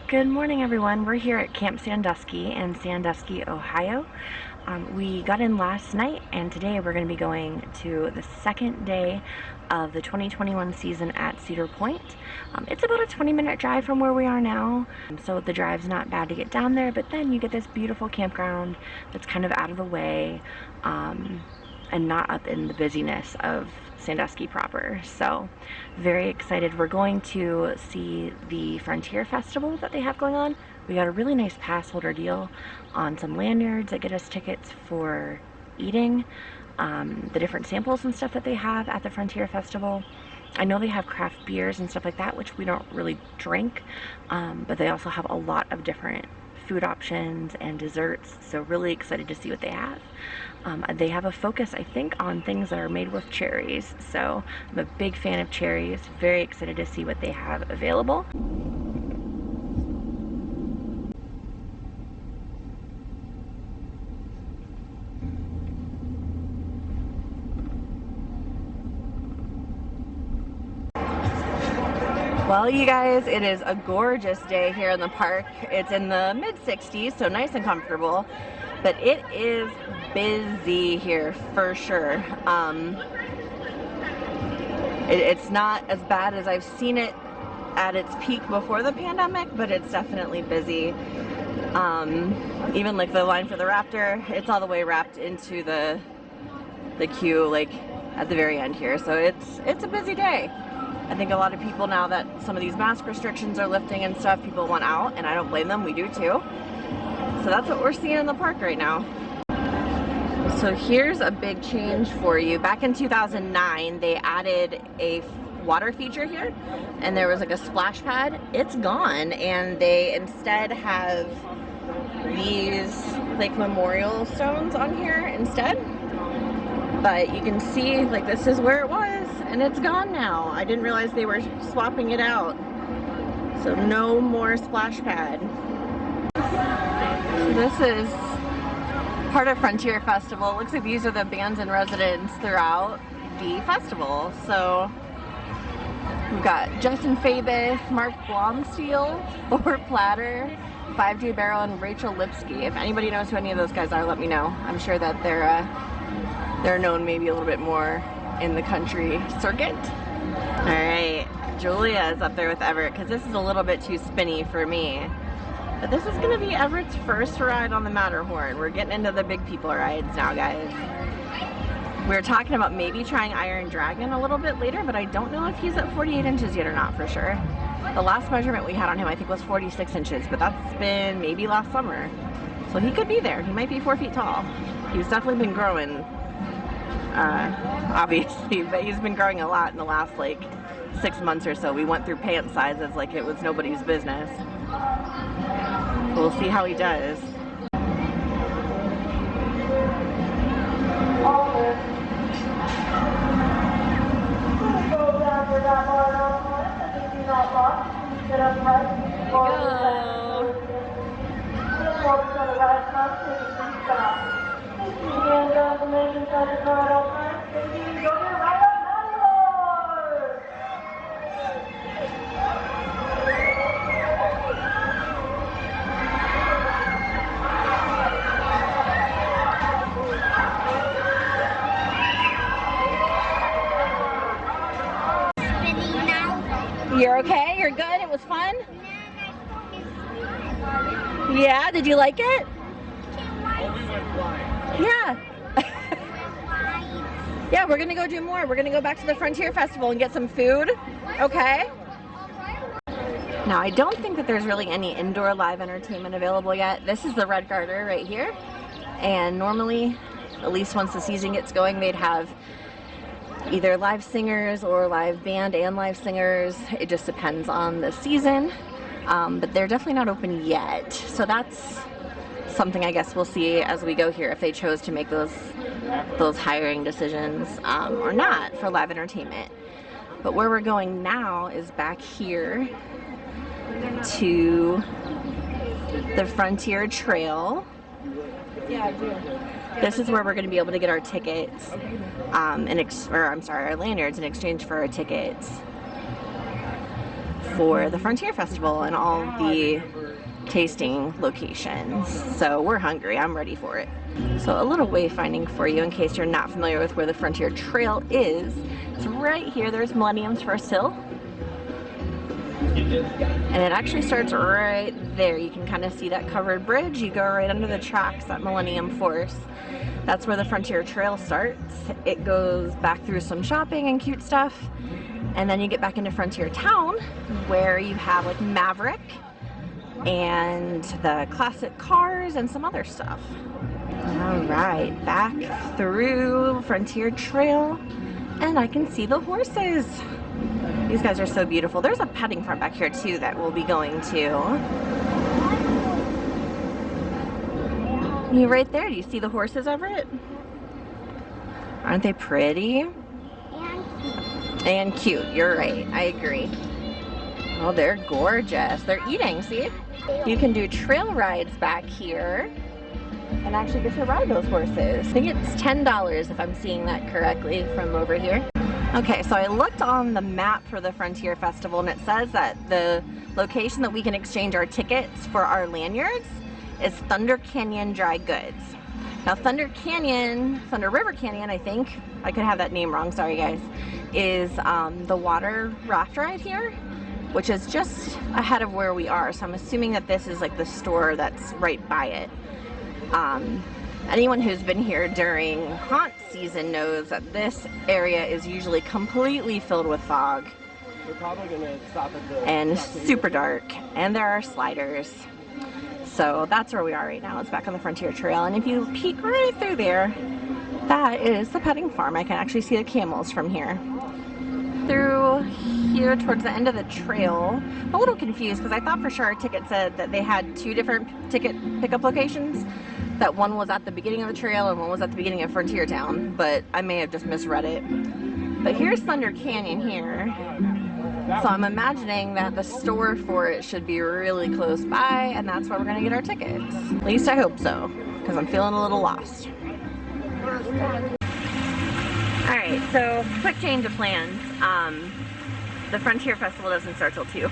Good morning, everyone. We're here at Camp Sandusky in Sandusky, Ohio. We got in last night, and today we're going to be going to the second day of the 2021 season at Cedar Point. It's about a 20-minute drive from where we are now, so the drive's not bad to get down there, but then you get this beautiful campground that's kind of out of the way and not up in the busyness of Sandusky proper. So very excited. We're going to see the Frontier Festival that they have going on. We got a really nice pass holder deal on some lanyards that get us tickets for eating the different samples and stuff that they have at the Frontier Festival. I know they have craft beers and stuff like that, which we don't really drink, but they also have a lot of different food options and desserts, so really excited to see what they have. They have a focus, I think, on things that are made with cherries, so I'm a big fan of cherries. Very excited to see what they have available. Well, you guys, it is a gorgeous day here in the park. It's in the mid-60s, so nice and comfortable, but it is busy here for sure. It's not as bad as I've seen it at its peak before the pandemic, but it's definitely busy. Even like the line for the Raptor, it's all the way wrapped into the queue, like at the very end here. So it's a busy day. I think a lot of people, now that some of these mask restrictions are lifting and stuff, people want out, and I don't blame them, we do too. So that's what we're seeing in the park right now. So here's a big change for you. Back in 2009, they added a water feature here, and there was like a splash pad. It's gone, and they instead have these like memorial stones on here instead. But you can see, like, this is where it was, and it's gone now. I didn't realize they were swapping it out. So no more splash pad. So this is part of Frontier Festival. It looks like these are the bands in residence throughout the festival. So we've got Justin Fabus, Mark Blomsteel, Thor Platter, 5J Barrel, and Rachel Lipsky. If anybody knows who any of those guys are, let me know. I'm sure that they're known maybe a little bit more in the country circuit. All right, Julia is up there with Everett because this is a little bit too spinny for me. But this is gonna be Everett's first ride on the Matterhorn. We're getting into the big people rides now, guys. We're talking about maybe trying Iron Dragon a little bit later, but I don't know if he's at 48 inches yet or not for sure. The last measurement we had on him, I think, was 46 inches, but that's been maybe last summer. So he could be there. He might be 4 feet tall. He's definitely been growing, obviously, but he's been growing a lot in the last like 6 months or so. We went through pant sizes like it was nobody's business. We'll see how he does. You're okay? You're good? It was fun? Yeah, did you like it? Yeah. Yeah, we're gonna go do more. We're gonna go back to the Frontier Festival and get some food. Okay? Now, I don't think that there's really any indoor live entertainment available yet. This is the Red Garter right here. And normally, at least once the season gets going, they'd have either live singers or live band and live singers. It just depends on the season, but they're definitely not open yet. So that's something I guess we'll see as we go here, if they chose to make those hiring decisions or not for live entertainment. But where we're going now is back here to the Frontier Trail. Yeah, I do. This is where we're going to be able to get our tickets, our lanyards in exchange for our tickets. for the Frontier Festival and all the tasting locations. So we're hungry. I'm ready for it. So a little wayfinding for you in case you're not familiar with where the Frontier Trail is. It's right here. There's Millennium's first hill. And it actually starts right there. You can kind of see that covered bridge. You go right under the tracks at Millennium Force. That's where the Frontier Trail starts. It goes back through some shopping and cute stuff. And then you get back into Frontier Town where you have like Maverick and the classic cars and some other stuff. All right, back through Frontier Trail and I can see the horses. These guys are so beautiful. There's a petting farm back here too that we'll be going to. You right there, do you see the horses, Everett? Aren't they pretty? And cute, you're right, I agree. Oh, they're gorgeous. They're eating, see? You can do trail rides back here and actually get to ride those horses. I think it's $10 if I'm seeing that correctly from over here. Okay, so I looked on the map for the Frontier Festival and it says that the location that we can exchange our tickets for our lanyards is Thunder Canyon Dry Goods. Now Thunder River Canyon, I think, I could have that name wrong, sorry guys, is the water raft ride here, which is just ahead of where we are. So I'm assuming that this is like the store that's right by it. Anyone who's been here during haunt season knows that this area is usually completely filled with fog. We're probably gonna stop at the and super dark, and there are sliders. So that's where we are right now. It's back on the Frontier Trail, and if you peek right through there, that is the petting farm. I can actually see the camels from here. Through here towards the end of the trail, I'm a little confused because I thought for sure our ticket said that they had two different ticket pickup locations, that one was at the beginning of the trail and one was at the beginning of Frontier Town, but I may have just misread it. But here's Thunder Canyon here. So I'm imagining that the store for it should be really close by, and that's where we're gonna get our tickets. At least I hope so, because I'm feeling a little lost. Alright, so quick change of plans. The Frontier Festival doesn't start till 2.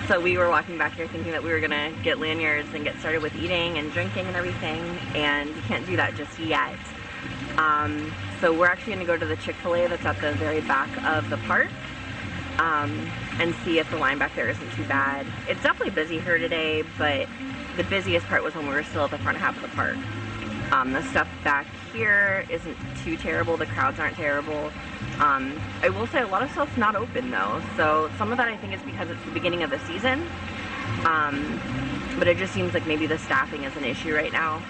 So we were walking back here thinking that we were gonna get lanyards and get started with eating and drinking and everything, and you can't do that just yet. So we're actually gonna go to the Chick-fil-A that's at the very back of the park. And see if the line back there isn't too bad. It's definitely busy here today, but the busiest part was when we were still at the front half of the park. The stuff back here isn't too terrible, the crowds aren't terrible. I will say a lot of stuff's not open though, so some of that I think is because it's the beginning of the season, but it just seems like maybe the staffing is an issue right now.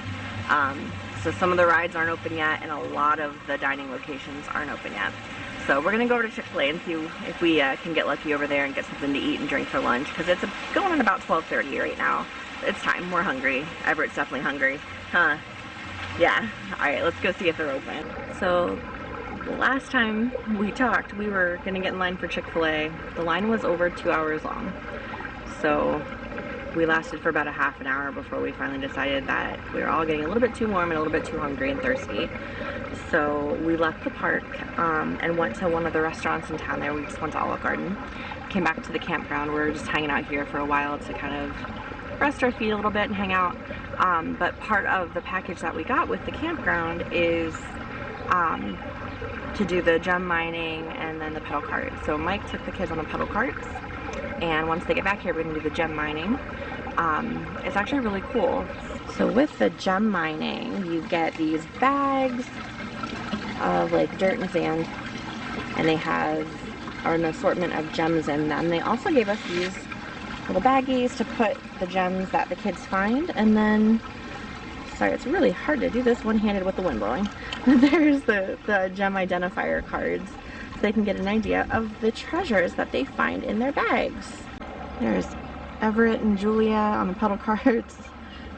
So some of the rides aren't open yet, and a lot of the dining locations aren't open yet. So we're gonna go over to Chick-fil-A and see if we can get lucky over there and get something to eat and drink for lunch, because it's going on about 12:30 right now. It's time, we're hungry. Everett's definitely hungry. Huh? Yeah. Alright, let's go see if they're open. So the last time we talked, we were gonna get in line for Chick-fil-A. The line was over 2 hours long. So we lasted for about a half an hour before we finally decided that we were all getting a little bit too warm and a little bit too hungry and thirsty. So we left the park and went to one of the restaurants in town there. We just went to Olive Garden. Came back to the campground. We were just hanging out here for a while to kind of rest our feet a little bit and hang out. But part of the package that we got with the campground is to do the gem mining and then the pedal cart. So Mike took the kids on the pedal carts, and once they get back here, we're gonna do the gem mining. It's actually really cool. So with the gem mining, you get these bags of like dirt and sand, and they have an assortment of gems in them. They also gave us these little baggies to put the gems that the kids find, and then, sorry, it's really hard to do this one-handed with the wind blowing. There's the gem identifier cards, so they can get an idea of the treasures that they find in their bags. There's Everett and Julia on the pedal carts.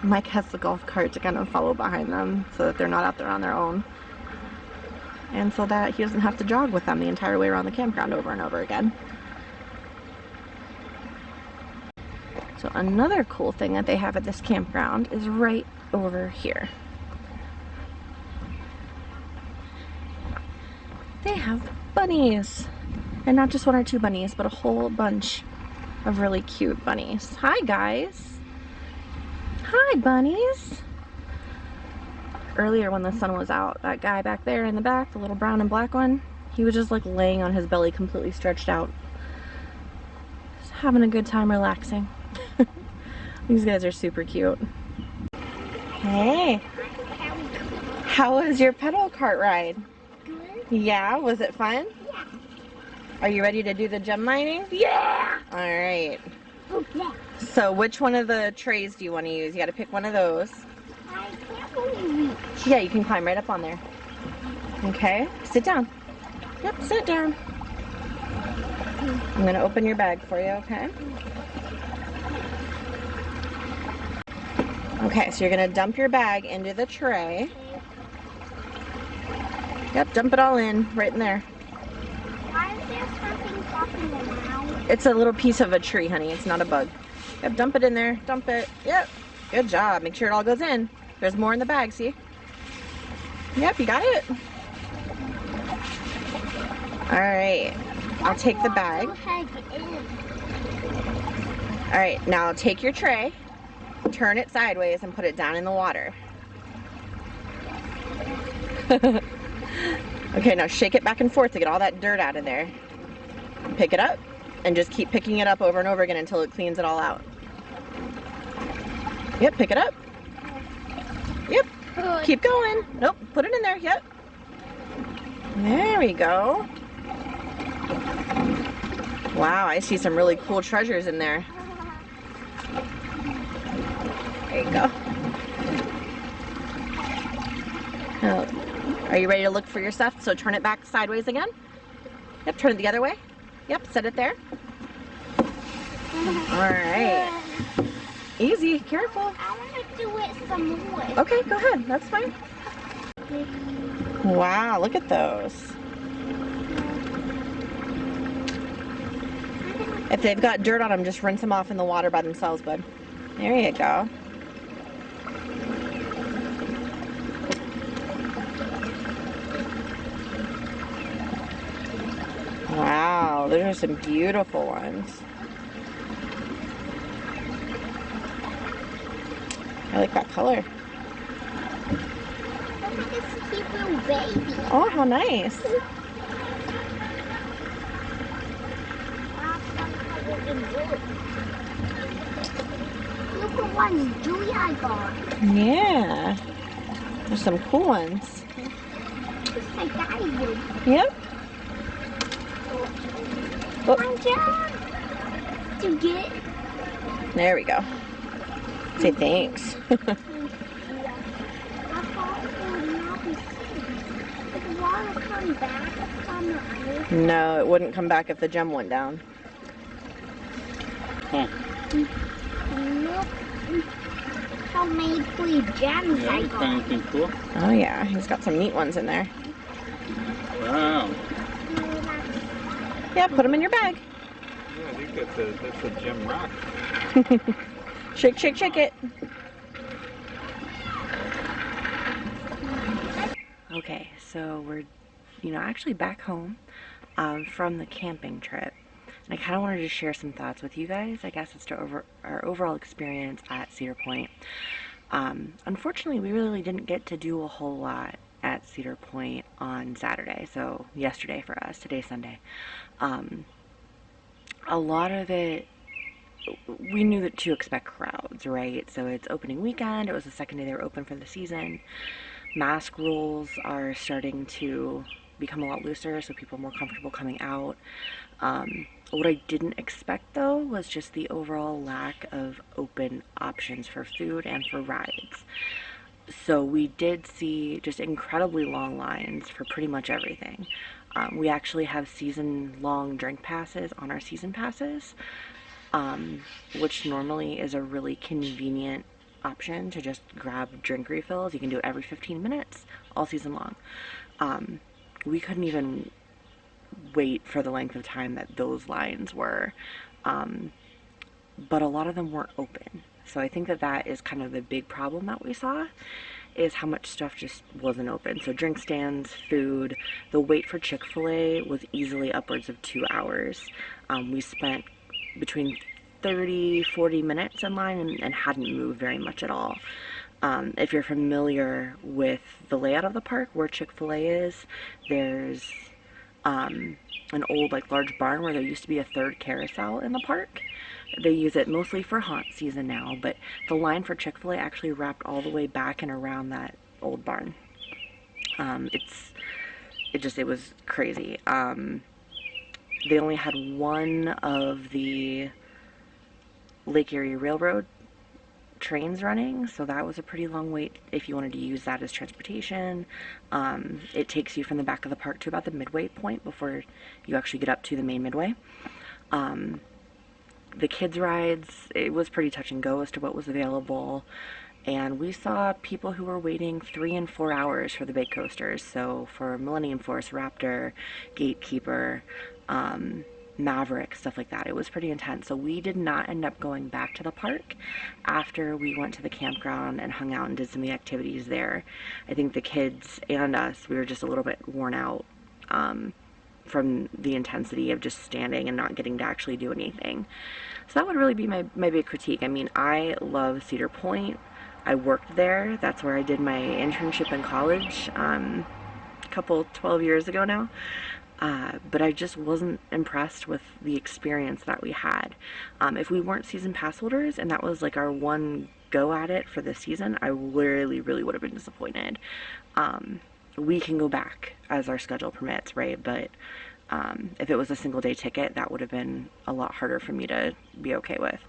Mike has the golf cart to kind of follow behind them so that they're not out there on their own, and so that he doesn't have to jog with them the entire way around the campground over and over again. So another cool thing that they have at this campground is right over here. They have bunnies, and not just one or two bunnies, but a whole bunch. of really cute bunnies. Hi guys. Hi bunnies. Earlier when the sun was out, that guy back there in the back, the little brown and black one, he was just like laying on his belly completely stretched out. Just having a good time relaxing. These guys are super cute. Hey. How was your pedal cart ride? Good. Yeah, was it fun? Yeah. Are you ready to do the gem mining? Yeah. All right. Okay. So which one of the trays do you want to use? You got to pick one of those. I can't really reach. Yeah, you can climb right up on there. Okay, sit down. Yep, sit down. I'm gonna open your bag for you, okay? Okay, so you're gonna dump your bag into the tray. Yep, dump it all in, right in there. Why is there something popping around? It's a little piece of a tree, honey, it's not a bug. Yep, dump it in there, dump it. Yep, good job, make sure it all goes in. There's more in the bag, see? Yep, you got it. All right, I'll take the bag. All right, now take your tray, turn it sideways and put it down in the water. Okay, now shake it back and forth to get all that dirt out of there. Pick it up and just keep picking it up over and over again until it cleans it all out. Yep, pick it up. Yep, keep going. Nope, put it in there, yep. There we go. Wow, I see some really cool treasures in there. There you go. Now, are you ready to look for your stuff? So turn it back sideways again. Yep, turn it the other way. Yep, set it there. All right. Easy, careful. I want to do it some more. Okay, go ahead, that's fine. Wow, look at those. If they've got dirt on them, just rinse them off in the water by themselves, bud. There you go. Wow, those are some beautiful ones. I like that color. Look at this cute little baby. Oh, how nice. Look what ones Julie I got. Yeah. There's some cool ones. Just like Daddy would. Yep. Oh, My job to get. there we go. Say thanks. I thought it would not be safe. Would the water come back from the ice? No, it wouldn't come back if the gem went down. Huh. Look how many pretty gems Yeah, I you find got. anything cool? Oh yeah, he's got some neat ones in there. Wow. Yeah, put them in your bag. Yeah, I think that's a gem rock. Shake, shake, shake it. Okay, so we're, actually back home from the camping trip. And I kind of wanted to share some thoughts with you guys, I guess, as to our overall experience at Cedar Point. Unfortunately, we really didn't get to do a whole lot at Cedar Point on Saturday, so yesterday for us, today's Sunday. A lot of it, we knew that to expect crowds, right? So it's opening weekend, it was the second day they were open for the season. Mask rules are starting to become a lot looser, so people are more comfortable coming out. What I didn't expect though was just the overall lack of open options for food and for rides. So we did see just incredibly long lines for pretty much everything. We actually have season-long drink passes on our season passes, which normally is a really convenient option to just grab drink refills. You can do it every 15 minutes, all season long. We couldn't even wait for the length of time that those lines were, but a lot of them weren't open. So I think that is kind of the big problem that we saw, is how much stuff just wasn't open. So drink stands, food, the wait for Chick-fil-A was easily upwards of 2 hours. We spent between 30-40 minutes in line and hadn't moved very much at all. If you're familiar with the layout of the park, where Chick-fil-A is, there's an old large barn where there used to be a third carousel in the park. They use it mostly for haunt season now, but the line for Chick-fil-A actually wrapped all the way back and around that old barn. It was crazy. They only had one of the Lake Erie Railroad trains running, so that was a pretty long wait if you wanted to use that as transportation. It takes you from the back of the park to about the midway point before you actually get up to the main midway. The kids rides, it was pretty touch and go as to what was available, and we saw people who were waiting 3 and 4 hours for the big coasters. So for Millennium Force, Raptor, Gatekeeper, Maverick, stuff like that, it was pretty intense. So we did not end up going back to the park after we went to the campground and hung out and did some of the activities there. I think the kids and us, we were just a little bit worn out from the intensity of just standing and not getting to actually do anything. So that would really be my big critique. I mean, I love Cedar Point. I worked there. That's where I did my internship in college a couple 12 years ago now. But I just wasn't impressed with the experience that we had. If we weren't season pass holders and that was our one go at it for the season, I really would have been disappointed. We can go back as our schedule permits, right? But if it was a single day ticket, that would have been a lot harder for me to be okay with.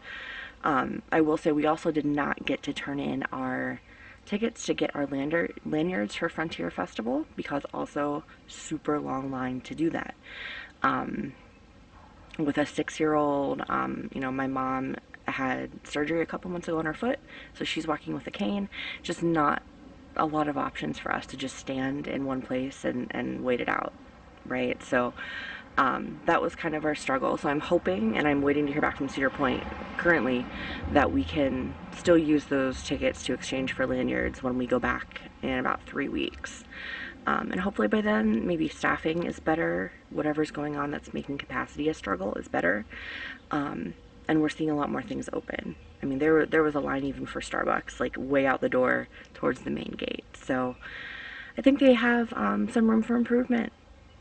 I will say we also did not get to turn in our tickets to get our lanyards for Frontier Festival, because also super long line to do that. With a 6-year-old, my mom had surgery a couple months ago on her foot, so she's walking with a cane. Just not a lot of options for us to just stand in one place and wait it out, right? So that was kind of our struggle. So I'm hoping, and I'm waiting to hear back from Cedar Point currently, that we can still use those tickets to exchange for lanyards when we go back in about 3 weeks. And hopefully by then, maybe staffing is better. Whatever's going on that's making capacity a struggle is better. And we're seeing a lot more things open. I mean, there was a line even for Starbucks, way out the door towards the main gate. So I think they have some room for improvement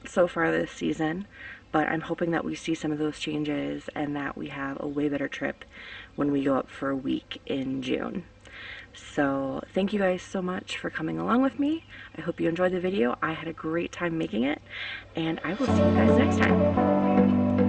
so far this season, but I'm hoping that we see some of those changes and that we have a way better trip when we go up for a week in June. So thank you guys so much for coming along with me. I hope you enjoyed the video. I had a great time making it, and I will see you guys next time.